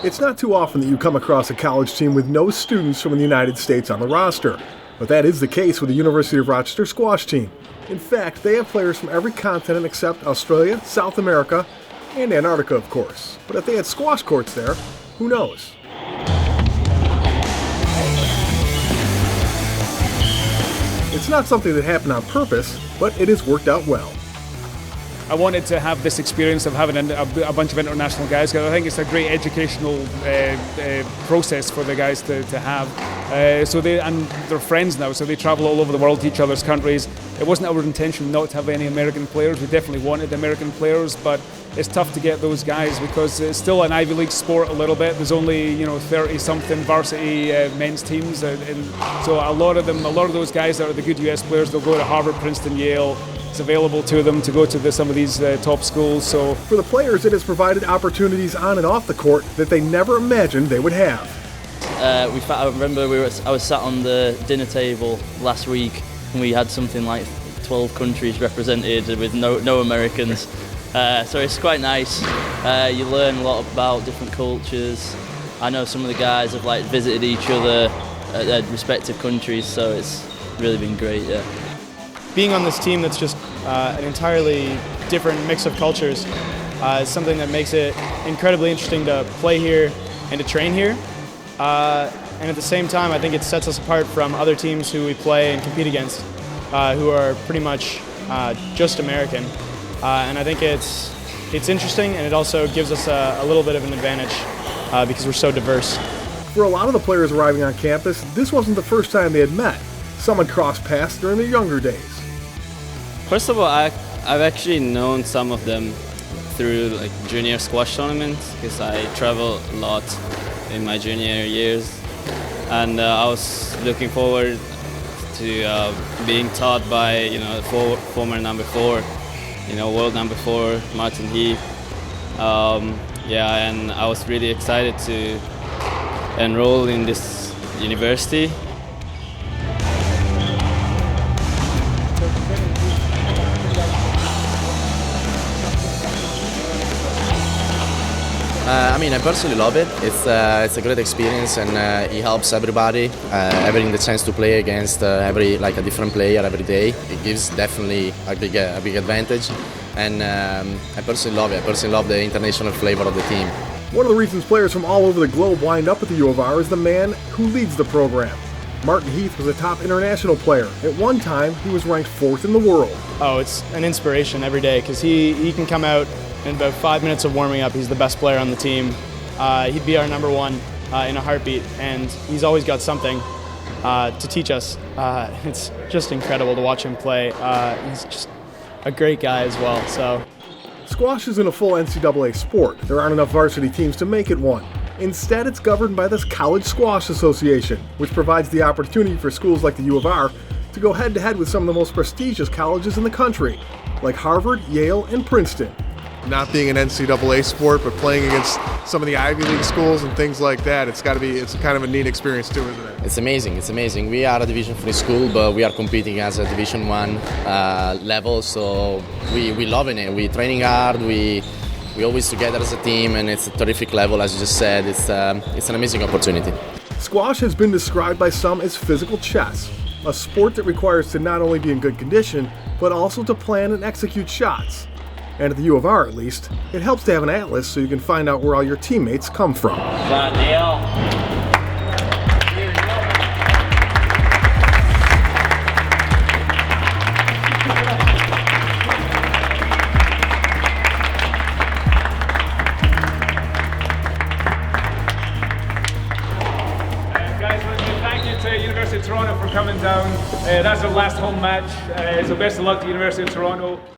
It's not too often that you come across a college team with no students from the United States on the roster, but that is the case with the University of Rochester squash team. In fact, they have players from every continent except Australia, South America, and Antarctica, of course. But if they had squash courts there, who knows? It's not something that happened on purpose, but it has worked out well. I wanted to have this experience of having a bunch of international guys, because I think it's a great educational process for the guys to have. And they're friends now, so they travel all over the world to each other's countries. It wasn't our intention not to have any American players. We definitely wanted American players, but it's tough to get those guys because it's still an Ivy League sport a little bit. There's only 30-something varsity men's teams, and so a lot of those guys that are the good US players, they'll go to Harvard, Princeton, Yale. It's available to them to go to some of these top schools. So for the players, it has provided opportunities on and off the court that they never imagined they would have. I remember I was sat on the dinner table last week, and we had something like 12 countries represented with no Americans. So it's quite nice. You learn a lot about different cultures. I know some of the guys have visited each other at their respective countries, so it's really been great. Yeah. Being on this team that's just an entirely different mix of cultures is something that makes it incredibly interesting to play here and to train here. And at the same time, I think it sets us apart from other teams who we play and compete against, who are pretty much just American. And I think it's interesting, and it also gives us a little bit of an advantage because we're so diverse. For a lot of the players arriving on campus, this wasn't the first time they had met. Some had crossed paths during their younger days. First of all, I've actually known some of them through junior squash tournaments, because I travel a lot in my junior years, and I was looking forward to being taught by former number 4, world number 4, Martin Heath. And I was really excited to enroll in this university. I personally love it. It's a great experience, and it helps everybody. Having the chance to play against a different player every day, it gives definitely a big advantage. And I personally love it. I personally love the international flavor of the team. One of the reasons players from all over the globe wind up at the U of R is the man who leads the program. Martin Heath was a top international player. At one time, he was ranked 4th in the world. Oh, it's an inspiration every day, because he can come out in about 5 minutes of warming up. He's the best player on the team. He'd be our number 1 in a heartbeat, and he's always got something to teach us. It's just incredible to watch him play. He's just a great guy as well. So, squash isn't a full NCAA sport. There aren't enough varsity teams to make it one. Instead, it's governed by this College Squash Association, which provides the opportunity for schools like the U of R to go head-to-head with some of the most prestigious colleges in the country, like Harvard, Yale, and Princeton. Not being an NCAA sport, but playing against some of the Ivy League schools and things like that, it's kind of a neat experience too, isn't it? It's amazing. We are a Division 3 school, but we are competing as a Division 1 level, so we loving it. We're training hard, we always together as a team, and it's a terrific level, as you just said. It's an amazing opportunity. Squash has been described by some as physical chess, a sport that requires to not only be in good condition, but also to plan and execute shots. And at the U of R, at least, it helps to have an atlas so you can find out where all your teammates come from. Thank you to University of Toronto for coming down. That's our last home match, so best of luck to University of Toronto.